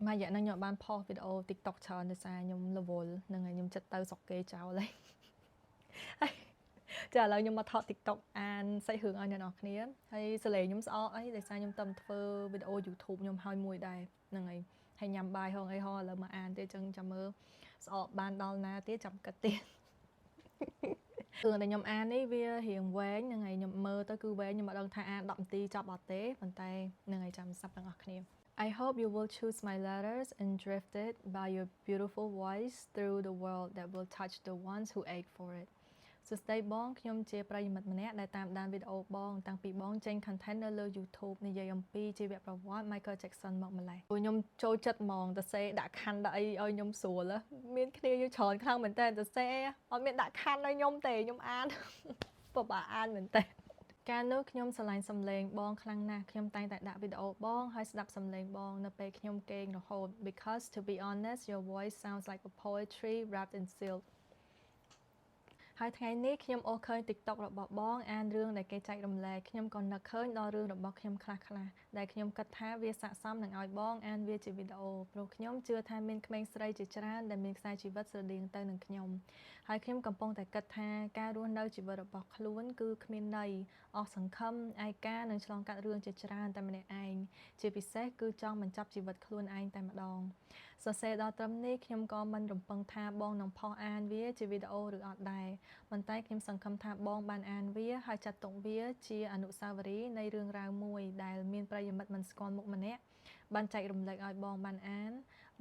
មករយៈនេះខ្ញុំបានផុសវីដេអូ TikTok ច្រើនដោយសារខ្ញុំរវល់នឹងហើយខ្ញុំចិត្តទៅស្រុកគេចោលហើយចាឥឡូវខ្ញុំមកថត TikTok អានសាច់រឿងឲ្យអ្នកនរគ្នាហើយសលេងខ្ញុំស្អកអីដោយសារខ្ញុំទៅធ្វើវីដេអូ YouTube ខ្ញុំឲ្យមួយដែរហ្នឹងហើយញ៉ាំបាយហងអីហងឥឡូវមកអានទៀតចឹងចាំមើលស្អកបានដល់ណាទៀតចាំគិតទៀតរឿងដែលខ្ញុំអាននេះវារៀងវែងហ្នឹងហើយខ្ញុំមើលទៅគឺវែងខ្ញុំមិនដឹងថាអាន10នាទីចប់អត់ទេប៉ុន្តែហ្នឹងហើយចាំស្ដាប់ទាំងអស់គ្នាI hope you will choose my letters and drift it by your beautiful voice through the world that will touch the ones who ache for it សួស្តីបងខ្ញុំជាប្រិយមិត្តម្នាក់ដែលតាមដានវីដេអូបងតាំងពីបងចេញ content នៅលើ YouTube និយាយអំពីជីវប្រវត្តិ Michael Jackson មកម្លេះខ្ញុំចូលចិត្តហ្មងតសេដាក់ខណ្ឌដាក់អីឲ្យខ្ញុំស្រួលមានគ្នាយូរច្រើនខ្លាំងមែនតើតសេអត់មានដាក់ខណ្ឌឲ្យខ្ញុំទេខ្ញុំអានពិបាកអានមែនតើកាលនោះខ្ញុំស្រឡាញ់សំឡេងបងខ្លាំងណាស់ខ្ញុំតែងតែដាក់វីដេអូបងហើយស្ដាប់សំឡេងបងនៅពេលខ្ញុំគេងរហូត because to be honest your voice sounds like a poetry wrapped in silk ហើយថ្ងៃនេះខ្ញុំអូសឃើញ TikTok របស់បងអានរឿងដែលគេចែករំលែកខ្ញុំក៏នឹកឃើញដល់រឿងរបស់ខ្ញុំខ្លះៗដែលខ្ញុំគិតថាវាស័ក្តិសមនឹងឲ្យបងអានវាជាវីដេអូព្រោះខ្ញុំជឿថាមានក្មេងស្រីជាច្រើនដែលមានខ្សែជីវិតស្រដៀងទៅនឹងខ្ញុំហើយខ្ញុំកំពុងតែគិតថាការរស់នៅជីវិតរបស់ខ្លួនគឺគ្មានន័យអស់សង្ឃឹមឯកានឹងឆ្លងកាត់រឿងជាច្រើនតែម្នាក់ឯងជាពិសេសគឺចង់បញ្ចប់ជីវិតខ្លួនឯងតែម្ដងសរសេរដល់ត្រឹមនេះខ្ញុំក៏មិនរំពឹងថាបងនឹងផុសអានវាជាវីដេអូឬអត់ដែរប៉ុន្តែខ្ញុំសង្ឃឹមថាបងបានអានវាហើយចាត់ទុកវាជាអនុស្សាវរីយ៍នៃរឿងរ៉ាវមួយដែលមានប្រិយមិត្តមិនស្គាល់មុខម្នាក់បានចែករំលែកឲ្យបងបានអាន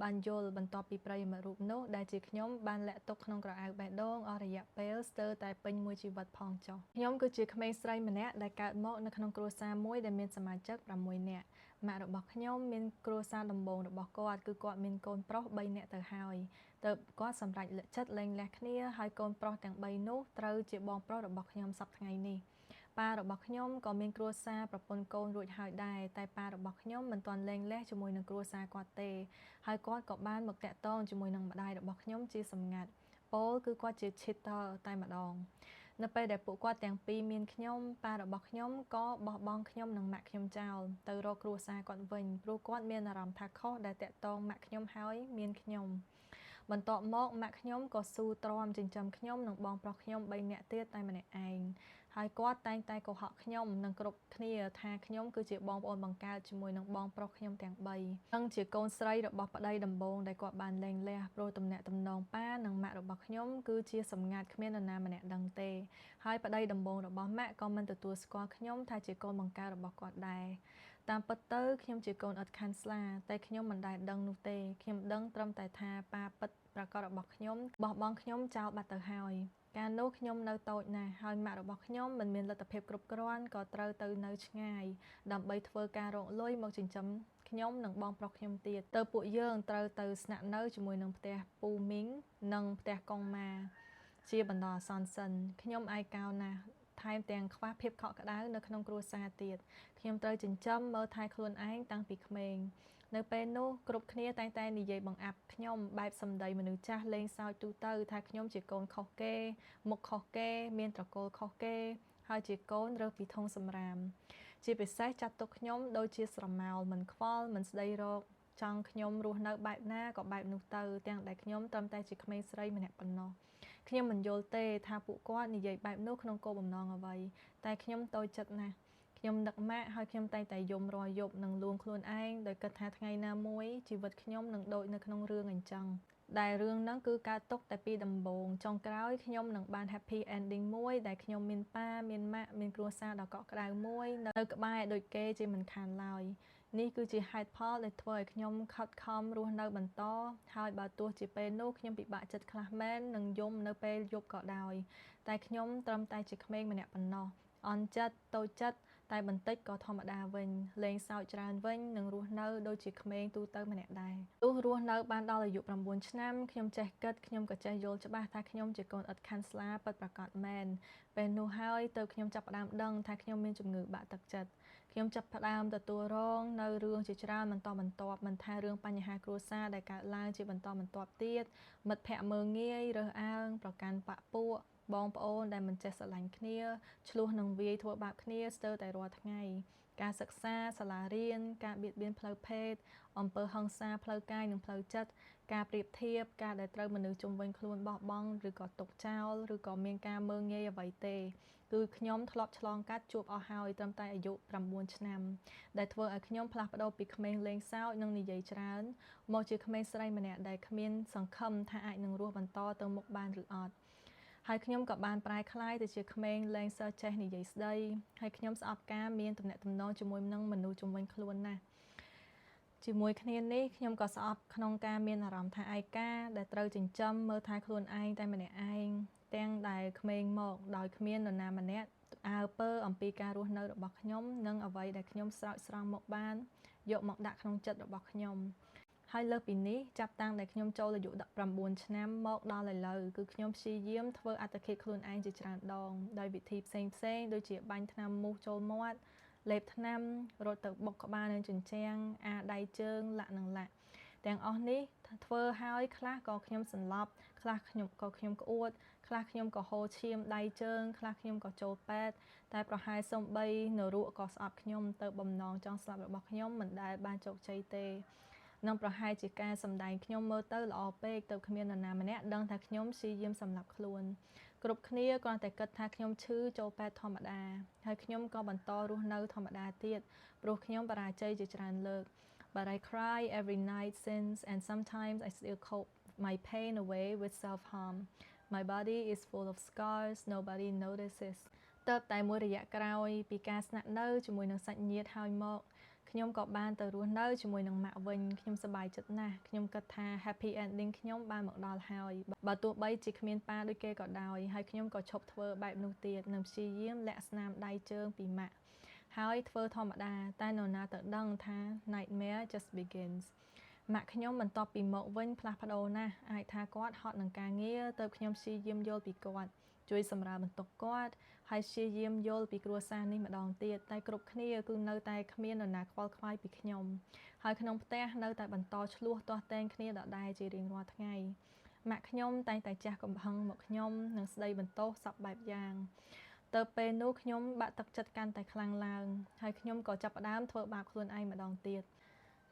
បានយល់បន្ទាប់ពីប្រិយមិត្តរូបនោះដែលជាខ្ញុំបានលាក់ទុកក្នុងក្រអៅបេះដូងអស់រយៈពេលស្ទើរតែពេញមួយជីវិតផងចុះខ្ញុំគឺជាក្មេងស្រីម្នាក់ដែលកើតមកនៅក្នុងគ្រួសារមួយដែលមានសមាជិក6នាក់ម៉ាក់របស់ខ្ញុំមានគ្រួសារដំបូងរបស់គាត់គឺគាត់មានកូនប្រុស3នាក់ទៅហើយទើបគាត់សម្រេចចិត្តលែងលះគ្នាហើយកូនប្រុសទាំង3នោះត្រូវជាបងប្រុសរបស់ខ្ញុំសប្តាហ៍ថ្ងៃនេះប៉ារបស់ខ្ញុំក៏មានគ្រួសារប្រពន្ធកូនរួចហើយដែរតែប៉ារបស់ខ្ញុំមិនទាន់លែងលះជាមួយនឹងគ្រួសារគាត់ទេហើយគាត់ក៏បានមកតាក់ទងជាមួយនឹងម្ដាយរបស់ខ្ញុំជាសម្ងាត់ពោលគឺគាត់ជា cheater តែម្ដងនៅពេលដែលពួកគាត់ទាំងពីរមានខ្ញុំប៉ារបស់ខ្ញុំក៏បោះបង់ខ្ញុំនិងម៉ាក់ខ្ញុំចោលទៅរកគ្រួសារគាត់វិញព្រោះគាត់មានអារម្មណ៍ថាខុសដែលតាក់ទងម៉ាក់ខ្ញុំហើយមានខ្ញុំបន្ទាប់មកម៉ាក់ខ្ញុំក៏ស៊ូទ្រាំចិញ្ចឹមខ្ញុំនិងបងប្រុសខ្ញុំ3នាក់ទៀតតែម្នាក់ឯងហើយគាត់តែងតែកុហកខ្ញុំនិងគ្រប់គ្នាថាខ្ញុំគឺជាបងប្អូនបង្កើតជាមួយនឹងបងប្រុសខ្ញុំទាំង3និងជាកូនស្រីរបស់ប្តីដំបូងដែលគាត់បានលែងលះព្រោះទំនាក់ទំនងប៉ានិងម៉ាក់របស់ខ្ញុំគឺជាសម្ងាត់គ្មាននរណាម្នាក់ដឹងទេហើយប្តីដំបូងរបស់ម៉ាក់ក៏មិនទទួលស្គាល់ខ្ញុំថាជាកូនបង្កើតរបស់គាត់ដែរតាមពិតទៅខ្ញុំជាកូនឥតខានស្លាតែខ្ញុំមិនដែលដឹងនោះទេខ្ញុំដឹងត្រឹមតែថាប៉ាពិតប្រាកដរបស់ខ្ញុំបោះបង់ខ្ញុំចោលបាត់ទៅហើយកាលនោះខ្ញុំនៅតូចណាស់ហើយម៉ាក់របស់ខ្ញុំមិនមានលទ្ធភាពគ្រប់គ្រាន់ក៏ត្រូវទៅនៅឆ្ងាយដើម្បីធ្វើការរកលុយមកចិញ្ចឹមខ្ញុំនិងបងប្រុសខ្ញុំទៀតទៅពួកយើងត្រូវទៅស្នាក់នៅជាមួយនឹងផ្ទះពូមីងនិងផ្ទះកុងម៉ាជាបណ្ដោះអាសន្នសិនខ្ញុំឯកោណាស់ថែមទាំងខ្វះភាពកក់ក្ដៅនៅក្នុងគ្រួសារទៀតខ្ញុំត្រូវចិញ្ចឹមមើលថែខ្លួនឯងតាំងពីក្មេងនៅពេលនោះគ្រប់គ្នាតែងតែនិយាយបង្អាប់ខ្ញុំបែបសម្ដីមនុស្សចាស់លេងសើចទូទៅថាខ្ញុំជាកូនខុសគេមុខខុសគេមានត្រកូលខុសគេហើយជាកូនរើសពីធុងសំរាមជាពិសេសចាត់ទុកខ្ញុំដូចជាស្រមោលមិនខ្វល់មិនស្ដីរកចង់ខ្ញុំរស់នៅបែបណាក៏បែបនោះទៅទាំងដែលខ្ញុំត្រឹមតែជាក្មេងស្រីម្នាក់ប៉ុណ្ណោះខ្ញុំមិនយល់ទេថាពួកគាត់និយាយបែបនោះក្នុងគោលបំណងអ្វីតែខ្ញុំតូចចិត្តណាស់ខ្ញុំនឹកម៉ាក់ហើយខ្ញុំតែងតែយំរាល់យប់និងលួងខ្លួនឯងដោយគិតថាថ្ងៃណាមួយជីវិតខ្ញុំនឹងដូចនៅក្នុងរឿងអញ្ចឹងដែលរឿងហ្នឹងគឺកើតទុកតែពីដំបូងចុងក្រោយខ្ញុំនឹងបាន happy ending មួយដែលខ្ញុំមានប៉ាមានម៉ាក់មានគ្រួសារដ៏កក់ក្ដៅមួយនៅក្បែរដូចគេជាមិនខានឡើយនេះគឺជាហេតុផលដែលធ្វើឲ្យខ្ញុំខិតខំរស់នៅបន្តហើយបើទោះជាពេលនោះខ្ញុំពិបាកចិត្តខ្លះមែននឹងយំនៅពេលយប់ក៏ដោយតែខ្ញុំត្រឹមតែជាក្មេងម្នាក់ប៉ុណ្ណោះអន់ចិត្តតូចចិត្តតែបន្តិចក៏ធម្មតាវិញលេងសើចច្រើនវិញនិងរស់នៅដូចជាក្មេងទូទៅម្នាក់ដែរទោះរស់នៅបានដល់អាយុ9ឆ្នាំខ្ញុំចេះគិតខ្ញុំក៏ចេះយល់ច្បាស់ថាខ្ញុំជាកូនឥតខានស្លាពិតប្រាកដមែនពេលនោះហើយទៅខ្ញុំចាប់ផ្ដើមដឹងថាខ្ញុំមានជំងឺបាក់ទឹកចិត្តខ្ញុំចាប់ផ្ដើមទទួលរងនៅរឿងជាច្រើនបន្តបន្ទាប់មិនថារឿងបញ្ហាគ្រួសារដែលកើតឡើងជាបន្តបន្ទាប់ទៀតមិត្តភ័ក្តិមើលងាយរើសអើងប្រកាន់បកពួកបងប្អូនដែលមិនចេះស្រឡាញ់គ្នាឆ្លោះនឹងវាយធ្វើបាបគ្នាស្ទើរតែរាល់ថ្ងៃ ការសិក្សាសាលារៀនការបៀតបៀនផ្លូវភេទអំពើហិង្សាផ្លូវកាយនិងផ្លូវចិត្តការប្រៀបធៀបការដែលត្រូវមនុស្សជុំវិញខ្លួនបោះបង់ឬក៏ទុកចោលឬក៏មានការមើលងាយអ្វីទេគឺខ្ញុំធ្លាប់ឆ្លងកាត់ជួបអស់ហើយត្រឹមតែអាយុ9ឆ្នាំដែលធ្វើឲ្យខ្ញុំផ្លាស់ប្ដូរពីក្មេងលេងសើចនិងនិយាយច្រើនមកជាក្មេងស្រីម្នាក់ដែលគ្មានសង្ឃឹមថាអាចនឹងរស់បន្តទៅមុខបានឬអត់ហើយខ្ញុំក៏បានប្រែក្លាយទៅជាក្មេងលេងសើចចេះនិយាយស្ដីហើយខ្ញុំស្អប់ការមានទំនាក់ទំនងជាមួយនឹងមនុស្សជុំវិញខ្លួនណាស់ជាមួយគ្នានេះខ្ញុំក៏ស្អប់ក្នុងការមានអារម្មណ៍ថាឯកាដែលត្រូវចិញ្ចឹមមើលថែខ្លួនឯងតែម្នាក់ឯងទាំងដែលក្មេងមកដោយគ្មាននរណាម្នាក់អើពើអំពីការរស់នៅរបស់ខ្ញុំនិងអ្វីដែលខ្ញុំស្រោចស្រង់មកបានយកមកដាក់ក្នុងចិត្តរបស់ខ្ញុំហើយលើសពីនេះចាប់តាំងដែលខ្ញុំចូលអាយុ19ឆ្នាំមកដល់ឥឡូវគឺខ្ញុំព្យាយាមធ្វើអត្តឃាតខ្លួនឯងជាច្រើនដងដោយវិធីផ្សេងៗដូចជាបាញ់ថ្នាំមូសចូលមាត់លេបថ្នាំរត់ទៅបុកក្បាលនៅជញ្ជាំងអាដៃជើងលាក់នឹងលាក់ទាំងអស់នេះធ្វើឲ្យខ្លះក៏ខ្ញុំសន្លប់ខ្លះខ្ញុំក្អួតខ្លះខ្ញុំក៏ហូរឈាមដៃជើងខ្លះខ្ញុំក៏ចូលពេទ្យតែប្រហែលសំបីនរកក៏ស្អប់ខ្ញុំទៅបំណងចង់ស្លាប់របស់ខ្ញុំមិនដែលបានជោគជ័យទេនឹងប្រហែលជាការសម្ដែងខ្ញុំមើលទៅល្អពេកទៅគ្មាននរណាម្នាក់ដឹងថាខ្ញុំព្យាយាមសម្លាប់ខ្លួនគ្រប់គ្នាគ្រាន់តែគិតថាខ្ញុំឈឺចូលពេទ្យធម្មតាហើយខ្ញុំក៏បន្តរស់នៅធម្មតាទៀតព្រោះខ្ញុំបរាជ័យជាច្រើនលើក But I cry every night since and sometimes I still cope my pain away with self-harm My body is full of scars nobody notices តើបតែមួយរយៈក្រោយពីការស្នាក់នៅជាមួយនឹងសាច់ញាតិហើយមកខ្ញុំក៏បានទៅរស់នៅជាមួយនឹងម៉ាក់វិញខ្ញុំសប្បាយចិត្តណាស់ខ្ញុំគិតថា happy ending ខ្ញុំបានមកដល់ហើយបើទោះបីជាគ្មានប៉ាដូចគេក៏ដោយហើយខ្ញុំក៏ឈប់ធ្វើបែបនោះទៀតនឹងព្យាយាមលាក់ស្នាមដៃជើងពីម៉ាក់ហើយធ្វើធម្មតាតែនរណាទៅដឹងថា nightmare just begins ម៉ាក់ខ្ញុំបន្ទាប់ពីមកវិញផ្លាស់ប្ដូរណាស់អាចថាគាត់ហត់នឹងការងារទៅខ្ញុំព្យាយាមយល់ពីគាត់ជួយសម្រាលបន្ទុកគាត់ហើយព្យាយាមយល់ពីគ្រួសារនេះម្ដងទៀតតែគ្រប់គ្នាគឺនៅតែគ្មាននរណាខ្វល់ខ្វាយពីខ្ញុំហើយក្នុងផ្ទះនៅតែបន្តឆ្លោះទាស់ទែងគ្នាដដែលជារៀងរាល់ថ្ងៃម៉ាក់ខ្ញុំតែងតែចាស់កំហឹងមកខ្ញុំនិងស្ដីបន្ទោសសពបែបយ៉ាងទៅពេលនោះខ្ញុំបាក់ទឹកចិត្តកាន់តែខ្លាំងឡើងហើយខ្ញុំក៏ចាប់ផ្ដើមធ្វើបាបខ្លួនឯងម្ដងទៀត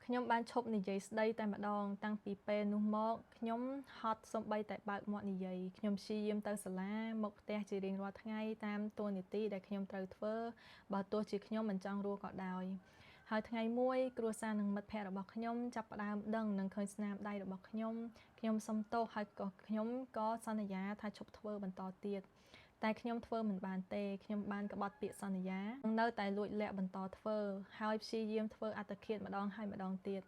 ខ្ញុំបានឈប់និយាយស្ដីតែម្ដងតាំងពីពេលនោះមកខ្ញុំហត់សូម្បីតែបើកមាត់និយាយខ្ញុំព្យាយាមទៅសាលាមកផ្ទះជារៀងរាល់ថ្ងៃតាមតួនាទីដែលខ្ញុំត្រូវធ្វើបើទោះជាខ្ញុំមិនចង់រស់ក៏ដោយហើយថ្ងៃមួយគ្រួសារនិងមិត្តភ័ក្តិរបស់ខ្ញុំចាប់ផ្ដើមដឹងនិងឃើញស្នាមដៃរបស់ខ្ញុំសុំទោសហើយក៏ខ្ញុំក៏សន្យាថាឈប់ធ្វើបន្តទៀតតែខ្ញុំធ្វើមិនបានទេខ្ញុំបានក្បត់ពាក្យសន្យានៅតែលួចលាក់បន្តធ្វើហើយព្យាយាមធ្វើអត្តឃាតម្ដងហើយម្ដងទៀត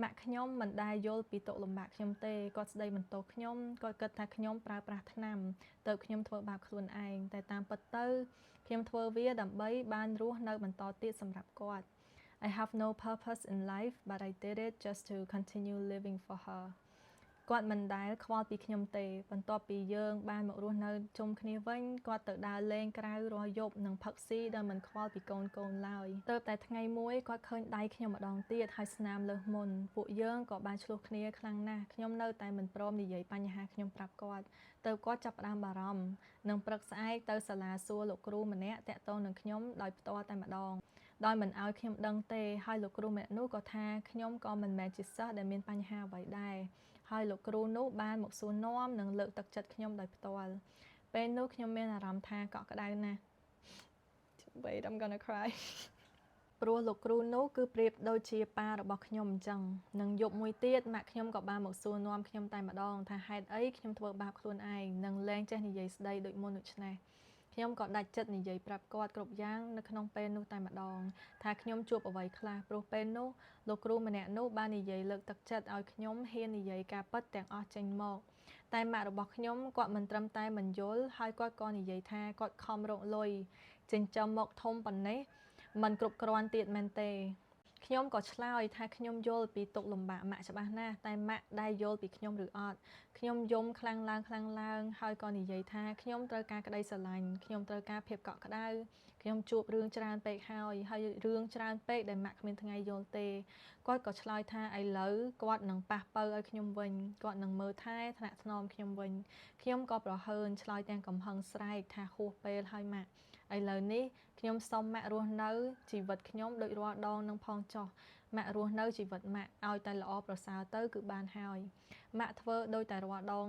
ម៉ាក់ខ្ញុំមិនដែលយល់ពីទុក្ខលំបាកខ្ញុំទេគាត់ស្ដីបន្ទោសខ្ញុំគាត់គិតថាខ្ញុំប្រើប្រាស់ថ្នាំទៅខ្ញុំធ្វើបាបខ្លួនឯងតែតាមពិតទៅខ្ញុំធ្វើវាដើម្បីបានរស់នៅបន្តទៀតសម្រាប់គាត់ I have no purpose in life but I did it just to continue living for her គាត់មិនដែលខ្វល់ពីខ្ញុំទេបន្ទាប់ពីយើងបានមករស់នៅជុំគ្នាវិញគាត់ទៅដើរលេងក្រៅរាល់យប់និងផឹកស៊ីដោយមិនខ្វល់ពីកូនឡើយទើបតែថ្ងៃមួយគាត់ឃើញដៃខ្ញុំម្ដងទៀតហើយស្នាមលើសមុនពួកយើងក៏បានឆ្លោះគ្នាខ្លាំងណាស់ខ្ញុំនៅតែមិនព្រមនិយាយបញ្ហាខ្ញុំប្រាប់គាត់ទើបគាត់ចាប់ផ្ដើមបារម្ភនិងព្រឹកស្អែកទៅសាលាសួរលោកគ្រូម្នាក់តាក់ទងនឹងខ្ញុំដោយផ្ទាល់តែម្ដងដោយមិនឲ្យខ្ញុំដឹងទេហើយលោកគ្រូម្នាក់នោះក៏ថាខ្ញុំក៏មិនមែនជាសិស្សដែលមានបញ្ហាអ្វីដែរហើយលោកគ្រូនោះបានមកសួរនាំនិងលើកទឹកចិត្តខ្ញុំដោយផ្ទាល់ពេលនោះខ្ញុំមានអារម្មណ៍ថាកក់ក្ដៅណាស់ Wait I'm gonna cry ព្រោះលោកគ្រូនោះគឺប្រៀបដូចជាប៉ារបស់ខ្ញុំអញ្ចឹងនឹងយប់មួយទៀតម៉ាក់ខ្ញុំក៏បានមកសួរនាំខ្ញុំតែម្ដងថាហេតុអីខ្ញុំធ្វើបាបខ្លួនឯងនិងលែងចេះនិយាយស្ដីដូចមុនដូច្នេះខ្ញុំក៏ដាច់ចិត្តនិយាយប្រាប់គាត់គ្រប់យ៉ាងនៅក្នុងពេលនោះតែម្ដងថាខ្ញុំជួបអ្វីខ្លះព្រោះពេលនោះលោកគ្រូម្នាក់នោះបាននិយាយលើកទឹកចិត្តឲ្យខ្ញុំហ៊ាននិយាយការពិតទាំងអស់ចេញមកតែម៉ាក់របស់ខ្ញុំគាត់មិនត្រឹមតែមិនយល់ហើយគាត់ក៏និយាយថាគាត់ខំរកលុយចិញ្ចឹមមកធំប៉ុណ្ណេះមិនគ្រប់គ្រាន់ទៀតមែនទេខ្ញុំក៏ឆ្លើយថាខ្ញុំយល់ពីទុក្ខលំបាកម៉ាក់ច្បាស់ណាស់តែម៉ាក់ដែលយល់ពីខ្ញុំឬអត់ខ្ញុំយំខ្លាំងឡើងហើយក៏និយាយថាខ្ញុំត្រូវការក្តីស្រឡាញ់ខ្ញុំត្រូវការភាពកក់ក្ដៅខ្ញុំជួបរឿងច្រើនពេកហើយរឿងច្រើនពេកដែលម៉ាក់គ្មានថ្ងៃយល់ទេគាត់ក៏ឆ្លើយថាឥឡូវគាត់នឹងប៉ះប៉ូវឲ្យខ្ញុំវិញគាត់នឹងមើលថែថ្នាក់ថ្នមខ្ញុំវិញខ្ញុំក៏ប្រហើនឆ្លើយទាំងកំហឹងស្រែកថាហួសពេលហើយម៉ាក់ ឥឡូវនេះខ្ញុំសូមម៉ាក់រស់នៅជីវិតខ្ញុំដូចរាល់ដងនឹងផងចុះម៉ាក់រស់នៅជីវិតម៉ាក់ឲ្យតែល្អប្រសើរទៅគឺបានហើយម៉ាក់ធ្វើដូចតែរាល់ដង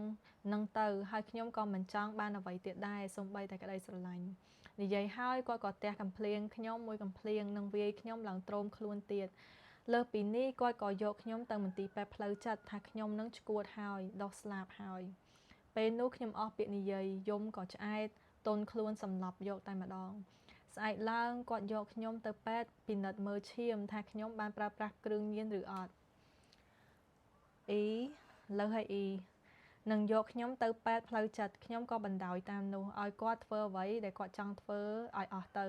នឹងទៅហើយខ្ញុំក៏មិនចង់បានអ្វីទៀតដែរសូម្បីតែក្តីស្រឡាញ់និយាយហើយគាត់ក៏ទះកំភ្លៀងខ្ញុំមួយកំភ្លៀងនឹងវាយខ្ញុំឡើងទ្រោមខ្លួនទៀតលើសពីនេះគាត់ក៏យកខ្ញុំទៅមន្ទីរពេទ្យផ្លូវចិត្តថាខ្ញុំនឹងឈួតហើយដុះស្លាប់ហើយពេលនោះខ្ញុំអស់ពាក្យនិយាយយំក៏ឆ្អែតទន់ខ្លួនសម្លាប់យកតែម្ដងស្អែកឡើងគាត់យកខ្ញុំទៅពេទ្យពិនិត្យមើលឈាមថាខ្ញុំបានប្រើប្រាស់គ្រឿងញៀនឬអត់លើហើយនឹងយកខ្ញុំទៅពេទ្យផ្លូវចិត្តខ្ញុំក៏បណ្ដោយតាមនោះឲ្យគាត់ធ្វើអ្វីដែលគាត់ចង់ធ្វើឲ្យអស់ទៅ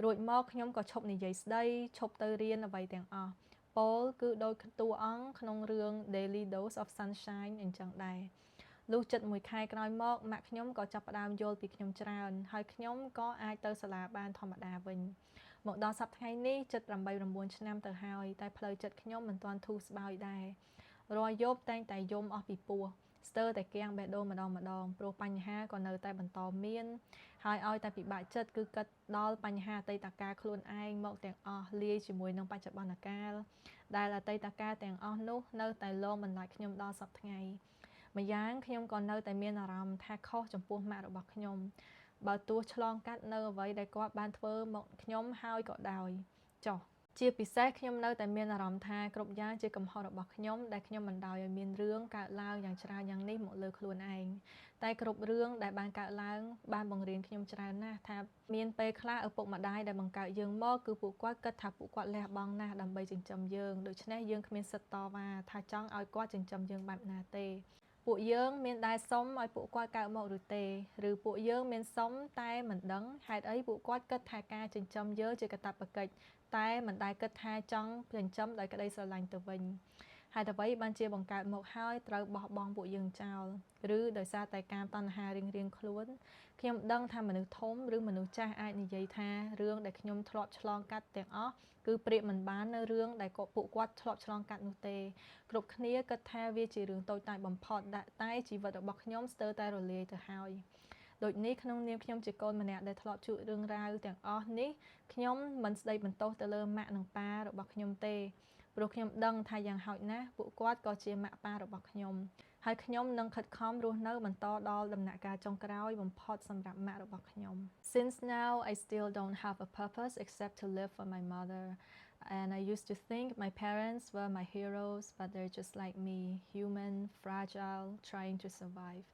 រួចមកខ្ញុំក៏ឈប់និយាយស្ដីឈប់ទៅរៀនអ្វីទាំងអស់ពោលគឺដោយតួអង្គក្នុងរឿង Daily Dose of Sunshine អញ្ចឹងដែរលុះចិត្ត1 ខែក្រោយមកម៉ាក់ខ្ញុំក៏ចាប់ផ្ដើមយល់ពីខ្ញុំច្រើនហើយខ្ញុំក៏អាចទៅសាលាបានធម្មតាវិញមកដល់សប្តាហ៍ថ្ងៃនេះចិត្ត8 9 ឆ្នាំទៅហើយតែផ្លូវចិត្តខ្ញុំមិនទាន់ធូរស្បើយដែររាល់យប់តែងតែយំអស់ពីពោះស្ទើរតែគាំងបេះដូងម្ដងព្រោះបញ្ហាក៏នៅតែបន្តមានហើយឲ្យតែពិបាកចិត្តគឺគិតដល់បញ្ហាអតីតកាលខ្លួនឯងមកទាំងអស់លាយជាមួយនឹងបច្ចុប្បន្នកាលដែលអតីតកាលទាំងអស់នោះនៅតែលងបន្លាចខ្ញុំដល់សប្តាហ៍ថ្ងៃម្យ៉ាងខ្ញុំក៏នៅតែមានអារម្មណ៍ថាខុសចំពោះម៉ាក់របស់ខ្ញុំបើទោះឆ្លងកាត់នៅអ្វីដែលគាត់បានធ្វើមកខ្ញុំហើយក៏ដោយចុះជាពិសេសខ្ញុំនៅតែមានអារម្មណ៍ថាគ្រប់យ៉ាងជាកំហុសរបស់ខ្ញុំដែលខ្ញុំមិនដោយឲ្យមានរឿងកើតឡើងយ៉ាងច្រើនយ៉ាងនេះមកលើខ្លួនឯងតែគ្រប់រឿងដែលបានកើតឡើងបានបង្រៀនខ្ញុំច្រើនណាស់ថាមានពេលខ្លះឪពុកម្ដាយដែលបង្កើតយើងមកគឺពួកគាត់គិតថាពួកគាត់លះបង់ណាស់ដើម្បីចិញ្ចឹមយើងដូច្នេះយើងគ្មានសិទ្ធិតវ៉ាថាចង់ឲ្យគាត់ចិញ្ចឹមយើងបែបណាទេពួកយើងមានដែរសុំឲ្យពួកគាត់កើតមកឬទេឬពួកយើងមានសុំតែមិនដឹងហេតុអីពួកគាត់គិតថាការចិញ្ចឹមយើងជាកាតព្វកិច្ចតែមិនដែលគិតថាចង់ចិញ្ចឹមដោយក្តីស្រឡាញ់ទៅវិញហេតុអ្វីបានជាបង្កើតមកហើយត្រូវបោះបង់ពួកយើងចោលឬដោយសារតែការតណ្ហារៀងៗខ្លួនខ្ញុំដឹងថាមនុស្សធំឬមនុស្សចាស់អាចនិយាយថារឿងដែលខ្ញុំធ្លាប់ឆ្លងកាត់ទាំងអស់គឺប្រៀបមិនបាននៅរឿងដែលពួកគាត់ធ្លាប់ឆ្លងកាត់នោះទេគ្រប់គ្នាគិតថាវាជារឿងតូចតាចបំផុតតែជីវិតរបស់ខ្ញុំស្ទើរតែរលាយទៅហើយដូចនេះក្នុងនាមខ្ញុំជាកូនម្នាក់ដែលធ្លាប់ជួបរឿងរ៉ាវទាំងអស់នេះខ្ញុំមិនស្ដីបន្ទោសទៅលើម៉ាក់និងប៉ារបស់ខ្ញុំទេព្រោះខ្ញុំដឹងថាយ៉ាងហោចណាស់ពួកគាត់ក៏ជាម៉ាក់ប៉ារបស់ខ្ញុំហើយខ្ញុំនឹងខិតខំរស់នៅបន្តដល់ដំណាក់កាលចុងក្រោយបំផុតសម្រាប់ម៉ាក់របស់ខ្ញុំ Since now I still don't have a purpose except to live for my mother and I used to think my parents were my heroes but they're just like me human fragile trying to survive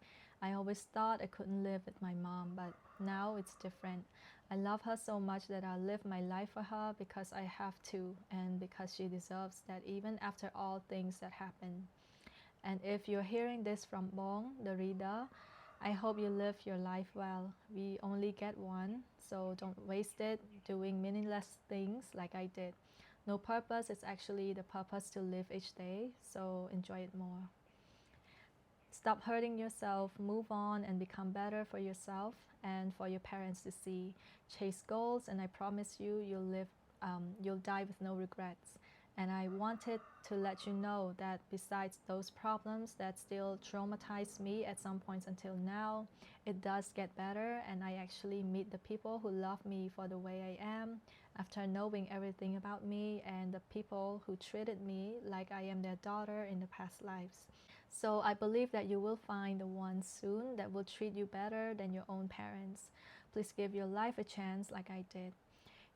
I always thought I couldn't live with my mom but now it's different I love her so much that I'll live my life for her because I have to and because she deserves that even after all things that happen and if you're hearing this from Bong the reader I hope you live your life well we only get one so don't waste it doing meaningless things like I did no purpose is actually the purpose to live each day so enjoy it more Stop hurting yourself, move on and become better for yourself and for your parents to see. Chase goals and I promise you, you'll die with no regrets. And I wanted to let you know that besides those problems that still traumatize me at some points until now, it does get better and I actually meet the people who love me for the way I am after knowing everything about me and the people who treated me like I am their daughter in the past lives. So I believe that you will find the one soon that will treat you better than your own parents. Please give your life a chance like I did.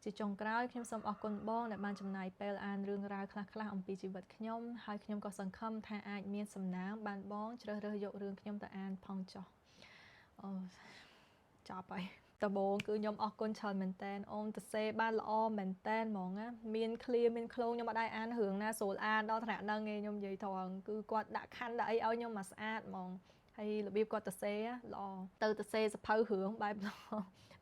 ជាចុងក្រោយខ្ញុំសូមអរគុណបងដែលបានចំណាយពេលអានរឿងរ៉ាវខ្លះៗអំពីជីវិតខ្ញុំហើយខ្ញុំក៏សង្ឃឹមថាអាចមានសំណាងបានបងជ្រើសរើសយករឿងខ្ញុំទៅអានផងចុះអូចប់ហើយដំបូងគឺខ្ញុំអរគុណច្រើនមែនតើអូនទៅសេបានល្អមែនតើហ្មងណាមាន clear មាន clone ខ្ញុំអត់ដែរអានរឿងណាស្រួលអានដល់ថ្នាក់ហ្នឹងឯងខ្ញុំនិយាយត្រង់គឺគាត់ដាក់ខណ្ឌដាក់អីឲ្យខ្ញុំមកស្អាតហ្មងហើយរបៀបគាត់ទៅសេល្អទៅសេសភៅរឿងបែប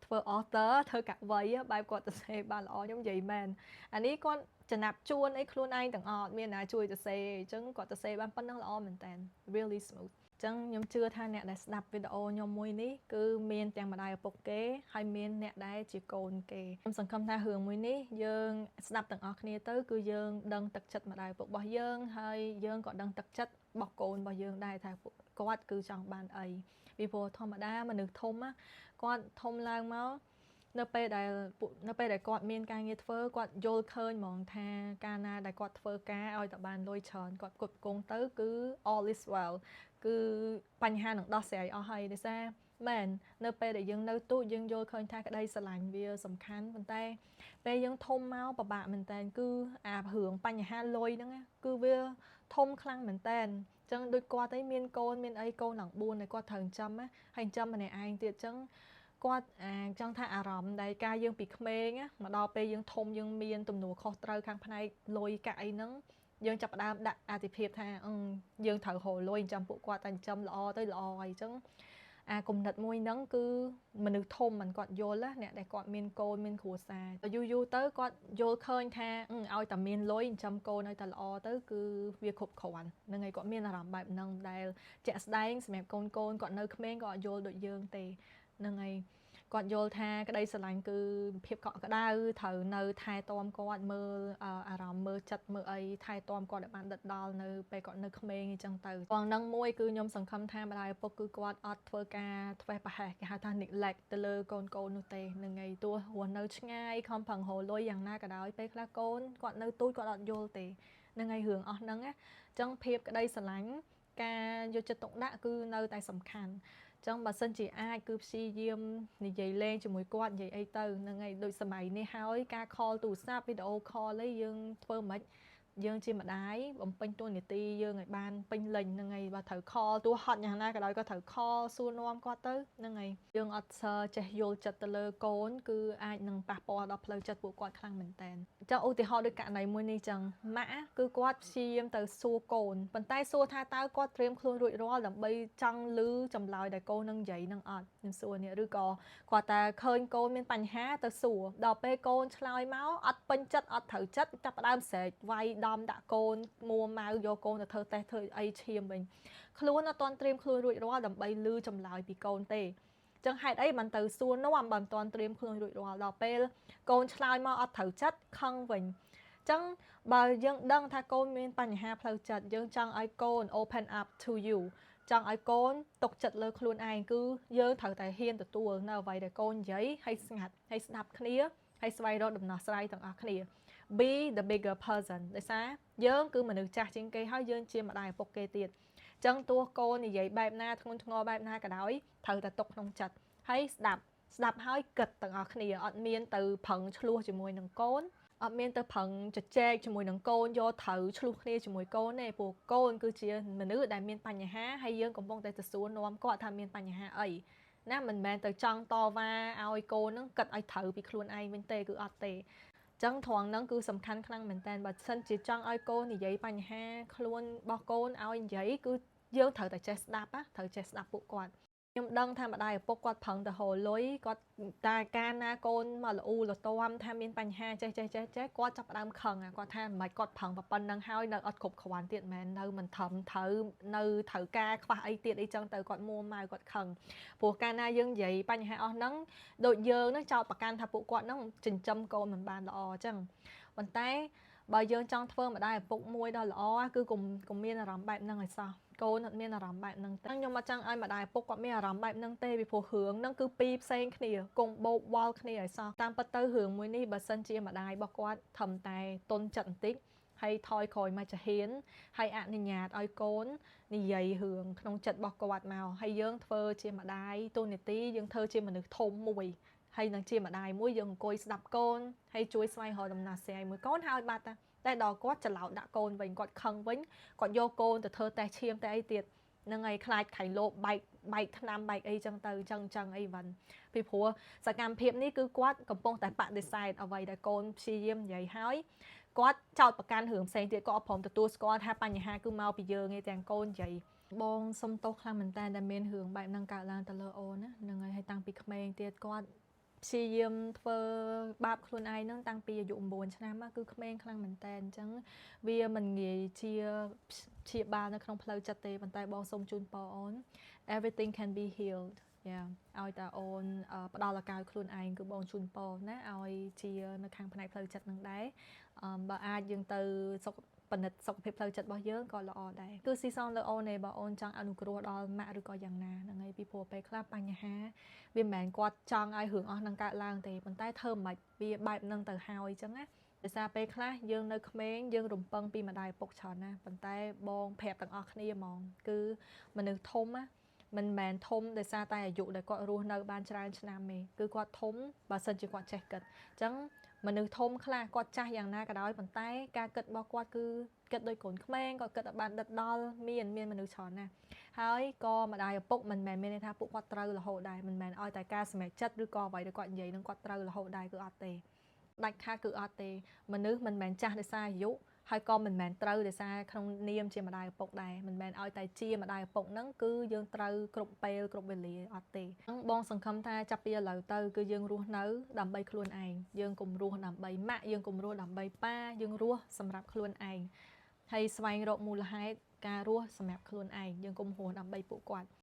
ធ្វើ author ធ្វើកវីបែបគាត់ទៅសេបានល្អខ្ញុំនិយាយមែនអានេះគាត់ចំណាប់ជួនអីខ្លួនឯងទាំងអត់មានណាជួយទៅសេអញ្ចឹងគាត់ទៅសេបានប៉ុណ្ណឹងល្អមែនតើ really smooth ចឹងខ្ញុំជឿថាអ្នកដែលស្ដាប់វីដេអូខ្ញុំមួយនេះគឺមានទាំងម្ដាយឪពុកគេហើយមានអ្នកដែលជាកូនគេខ្ញុំសង្ឃឹមថារឿងមួយនេះយើងស្ដាប់ទាំងអស់គ្នាទៅគឺយើងដឹងទឹកចិត្តម្ដាយឪពុករបស់យើងហើយយើងក៏ដឹងទឹកចិត្តរបស់កូនរបស់យើងដែរថាគាត់គឺចង់បានអីពីព្រោះធម្មតាមនុស្សធំគាត់ធំឡើងមក នៅពេលដែលគាត់មានការងារធ្វើគាត់យល់ឃើញហ្មងថាកាលណាដែលគាត់ធ្វើការឲ្យតែបានលុយច្រើនគាត់គ្រប់គ្រងទៅគឺ all is well គឺបញ្ហានឹងដោះស្រាយអស់ហើយដោយសារមែននៅពេលដែលយើងនៅទូចយើងយល់ឃើញថាក្តីស្រឡាញ់វាសំខាន់ប៉ុន្តែពេលយើងធំមកពិបាកមែនតើគឺអារឿងបញ្ហាលុយហ្នឹងគឺវាធំខ្លាំងមែនតើចឹងដូចគាត់ឯងមានកូនមានអីកូនឡើង4ហើយគាត់ត្រូវចិញ្ចឹមហើយចិញ្ចឹមម្នាក់ឯងទៀតចឹងគាត់ចង់ថាអារម្មណ៍ដែលការយើងពីក្មេងមកដល់ពេលយើងធំយើងមានទំនួលខុសត្រូវខាងផ្នែកលុយកាក់អីហ្នឹងយើងចាប់ផ្ដើមដាក់អាទិភាពថាយើងត្រូវរកលុយចិញ្ចឹមពួកគាត់តែចិញ្ចឹមល្អទៅល្អហើយចឹងអាគំនិតមួយហ្នឹងគឺមនុស្សធំមិនគាត់យល់ណាអ្នកដែលគាត់មានកូនមានគ្រួសារយូរទៅគាត់យល់ឃើញថាឲ្យតែមានលុយចិញ្ចឹមកូនឲ្យតែល្អទៅគឺវាគ្រប់គ្រាន់ហ្នឹងហើយគាត់មានអារម្មណ៍បែបហ្នឹងដែលជាក់ស្ដែងសម្រាប់កូនគាត់នៅក្មេងគាត់អត់យល់ដូចយើងទេហ្នឹងហើយគាត់យល់ថាក្តីស្រឡាញ់គឺភាពកក់ក្ដៅត្រូវនៅថែទាំគាត់មើលអារម្មណ៍មើលចិត្តមើលអីថែទាំគាត់ឲ្យបានដិតដល់នៅពេលគាត់នៅក្មេងអញ្ចឹងទៅផងហ្នឹងមួយគឺខ្ញុំសង្ឃឹមថាម្ដាយឪពុកគឺគាត់អត់ធ្វើការធ្វេសប្រហែសគេហៅថា neglect ទៅលើកូននោះទេនឹងថ្ងៃទោះរស់នៅឆ្ងាយខំប្រឹងរកលុយយ៉ាងណាក៏ដោយពេលខ្លះកូនគាត់នៅទូចគាត់អត់យល់ទេនឹងថ្ងៃរឿងអស់ហ្នឹងអញ្ចឹងភាពក្តីស្រឡាញ់ការយកចិត្តទុកដាក់គឺនៅតែសំខាន់ចឹងបើសិនជាអាចគឺព្យាយាមនិយាយលេងជាមួយគាត់និយាយអីទៅហ្នឹងហើយដូចសម័យនេះហើយការ call ទូរស័ព្ទវីដេអូ call អីយើងធ្វើមិនយើងជាម្ដាយបំពេញតួនាទីយើងឲ្យបានពេញលេញហ្នឹងហើយបើត្រូវ call ទោះហត់យ៉ាងណាក៏ដោយក៏ត្រូវ call សួរនាំគាត់ទៅហ្នឹងហើយយើងអត់ចេះយល់ចិត្តទៅលើកូនគឺអាចនឹងប៉ះពាល់ដល់ផ្លូវចិត្តពួកគាត់ខ្លាំងមែនតើចឹងឧទាហរណ៍ដូចករណីមួយនេះចឹងម៉ាក់គឺគាត់ព្យាយាមទៅសួរកូនប៉ុន្តែសួរថាតើគាត់ត្រៀមខ្លួនរួចរាល់ដើម្បីចង់ឮចម្លើយដែលកូននឹងនិយាយនឹងអត់ខ្ញុំសួរនេះឬក៏គាត់តែឃើញកូនមានបញ្ហាទៅសួរដល់ពេលកូនឆ្លើយមកអត់ពេញចិត្តអត់ត្រូវចិត្តចាប់ផ្ដើមស្រែកវាយដំដាក់កូនមួម៉ៅយកកូនទៅធ្វើតេស្តធ្វើអីឈាមវិញខ្លួនអត់ទាន់ត្រៀមខ្លួនរួចរាល់ដើម្បីឮចម្លើយពីកូនទេចឹងហេតុអីបានទៅសួរនាំបើមិនទាន់ត្រៀមខ្លួនរួចរាល់ដល់ពេលកូនឆ្លើយមកអត់ត្រូវចិត្តខឹងវិញចឹងបើយើងដឹងថាកូនមានបញ្ហាផ្លូវចិត្តយើងចង់ឲ្យកូន open up to you ចង់ឲ្យកូនទុកចិត្តលើខ្លួនឯងគឺយើងត្រូវតែហ៊ានទទួលនៅអ្វីដែលកូននិយាយហើយស្ងាត់ហើយស្ដាប់គ្នាហើយស្វែងរកដំណោះស្រាយទាំងអស់គ្នា be the bigger person ដោយសារយើងគឺមនុស្សចាស់ជាងគេហើយយើងជាម្ដាយឪពុកគេទៀតចឹងទោះកូននិយាយបែបណាធ្ងន់ធ្ងរបែបណាក៏ដោយត្រូវតែទុកក្នុងចិត្តហើយស្ដាប់ហើយគិតទាំងអស់គ្នាអត់មានទៅប្រឹងឆ្លោះជាមួយនឹងកូនអត់មានទៅប្រឹងជជែកជាមួយនឹងកូនយកត្រូវឆ្លោះគ្នាជាមួយកូនទេព្រោះកូនគឺជាមនុស្សដែលមានបញ្ហាហើយយើងកំពុងតែទៅសួរនាំគាត់ថាមានបញ្ហាអីណាមិនមែនទៅចង់តវ៉ាឲ្យកូនហ្នឹងគិតឲ្យត្រូវពីខ្លួនឯងវិញទេគឺអត់ទេចឹងត្រង់ហ្នឹងគឺសំខាន់ខ្លាំងមែនតើបើសិនជាចង់ឲ្យកូននិយាយបញ្ហាខ្លួនរបស់កូនឲ្យនិយាយគឺយើងត្រូវតែចេះស្ដាប់ត្រូវចេះស្ដាប់ពួកគាត់ខ្ញុំដឹងថាម្ដាយឪពុកគាត់ប្រឹងទៅរកលុយគាត់តែការណាកូនមកល្អូលទាំថាមានបញ្ហាចេះគាត់ចាប់ផ្ដើមខឹងគាត់ថាមិនគាត់ប្រឹងប៉ុណ្្នឹងហើយនៅអត់គ្រប់គ្រាន់ទៀតមែននៅមិនត្រឹមត្រូវនៅត្រូវការខ្វះអីទៀតអីចឹងទៅគាត់មួម៉ៅគាត់ខឹងព្រោះកាលណាយើងនិយាយបញ្ហាអស់ហ្នឹងដូចយើងនឹងចោទប្រកាន់ថាពួកគាត់ហ្នឹងចិញ្ចឹមកូនមិនបានល្អចឹងប៉ុន្តែបើយើងចង់ធ្វើម្ដាយឪពុកមួយដ៏ល្អគឺកុំមានអារម្មណ៍បែបហ្នឹងឲ្យសោះកូនអត់មានអារម្មណ៍បែបហ្នឹងទេខ្ញុំអត់ចង់ឲ្យម្ដាយឪពុកគាត់មានអារម្មណ៍បែបហ្នឹងទេពីព្រោះរឿងហ្នឹងគឺពីរផ្សេងគ្នាកុំបោកវល់គ្នាឲ្យសោះតាមពិតទៅរឿងមួយនេះបើសិនជាម្ដាយរបស់គាត់ធំតែទុនចិត្តបន្តិចហើយថយក្រោយមកចាហ៊ានហើយអនុញ្ញាតឲ្យកូននិយាយរឿងក្នុងចិត្តរបស់គាត់មកហើយយើងធ្វើជាម្ដាយទូនីតិយើងធ្វើជាមនុស្សធំមួយហើយនឹងជាម្ដាយមួយយើងអង្គុយស្ដាប់កូនហើយជួយស្វែងរកដំណោះស្រាយមួយកូនហើយបាត់តែដល់គាត់ច្រឡោតដាក់កូនវិញគាត់ខឹងវិញគាត់យកកូនទៅធ្វើតេស្តឈាមតែអីទៀតនឹងឯងខ្លាចខៃលោបែកថ្នាំបែកអីចឹងទៅចឹងអីវិញពីព្រោះសកម្មភាពនេះគឺគាត់កំពុងតែបដិសេធអ្វីដែលកូនព្យាយាមនិយាយហើយគាត់ចោទប្រកាន់រឿងផ្សេងទៀតគាត់អត់ព្រមទទួលស្គាល់ថាបញ្ហាគឺមកពីយើងឯងទាំងកូននិយាយបងសុំទោសខ្លាំងមែនតើដែលមានរឿងបែបហ្នឹងកើតឡើងទៅលើអូនណានឹងហើយតាំងពីក្មេងទៀតគាត់ព្យាយាមធ្វើបាបខ្លួនឯងហ្នឹងតាំងពីអាយុ9ឆ្នាំគឺក្មេងខ្លាំងមែនតើអញ្ចឹងវាមិនងាយជាព្យាបាលនៅក្នុងផ្លូវចិត្តទេប៉ុន្តែបងសូមជូនពរអូន everything can be healed ឲ្យតែអូនផ្ដល់ឱកាសខ្លួនឯងគឺបងជូនពរណាឲ្យជានៅខាងផ្នែកផ្លូវចិត្តនឹងដែរបើអាចយើងទៅ បណ្ឌិតសុខភាពផ្លូវចិត្តរបស់យើងក៏ល្អដែរគឺស៊ីសងលើអូនឯងបើអូនចង់អនុគ្រោះដល់ម៉ាក់ឬក៏យ៉ាងណាហ្នឹងហើយពីព្រោះពេលខ្លះបញ្ហាវាមិនមែនគាត់ចង់ឲ្យរឿងអស់នឹងកើតឡើងទេប៉ុន្តែធ្វើមិនវាបែបហ្នឹងទៅហើយអញ្ចឹងណាដោយសារពេលខ្លះយើងនៅក្មេងយើងរំពឹងពីម្ដាយឪពុកច្រើនណាប៉ុន្តែបងប្រាប់ទាំងអស់គ្នាហ្មងគឺមនុស្សធំណាមិនមែនធំដោយសារតែអាយុដែលគាត់រស់នៅបានច្រើនឆ្នាំទេគឺគាត់ធំបើសិនជាគាត់ចេះគិតអញ្ចឹងមនុស្សធំខ្លះគាត់ចាស់យ៉ាងណាក៏ដោយប៉ុន្តែការគិតរបស់គាត់គឺគិតដោយកូនក្មេងគាត់គិតឲ្យបានដិតដល់មានមនុស្សច្រើនណាស់ហើយក៏ម្ដាយឪពុកមិនមែនមានន័យថាពួកគាត់ត្រូវរហូតដែរមិនមែនឲ្យតែការសម្រេចចិត្តឬក៏អ្វីដែលគាត់និយាយនឹងគាត់ត្រូវរហូតដែរគឺអត់ទេដាច់ខាតគឺអត់ទេមនុស្សមិនមែនចាស់ដោយសារអាយុហើយក៏មិនមែនត្រូវដោយសារក្នុងនាមជាម្ដាយឪពុកដែរមិនមែនឲ្យតែជាម្ដាយឪពុកហ្នឹងគឺយើងត្រូវគ្រប់ពេលគ្រប់វេលាអត់ទេអញ្ចឹងបងសង្ឃឹមថាចាប់ពីឥឡូវទៅគឺយើងរស់នៅដើម្បីខ្លួនឯងយើងកុំរស់ដើម្បីម៉ាក់យើងកុំរស់ដើម្បីប៉ាយើងរស់សម្រាប់ខ្លួនឯងហើយស្វែងរកមូលហេតុការរស់សម្រាប់ខ្លួនឯងយើងកុំរស់ដើម្បីពួកគាត់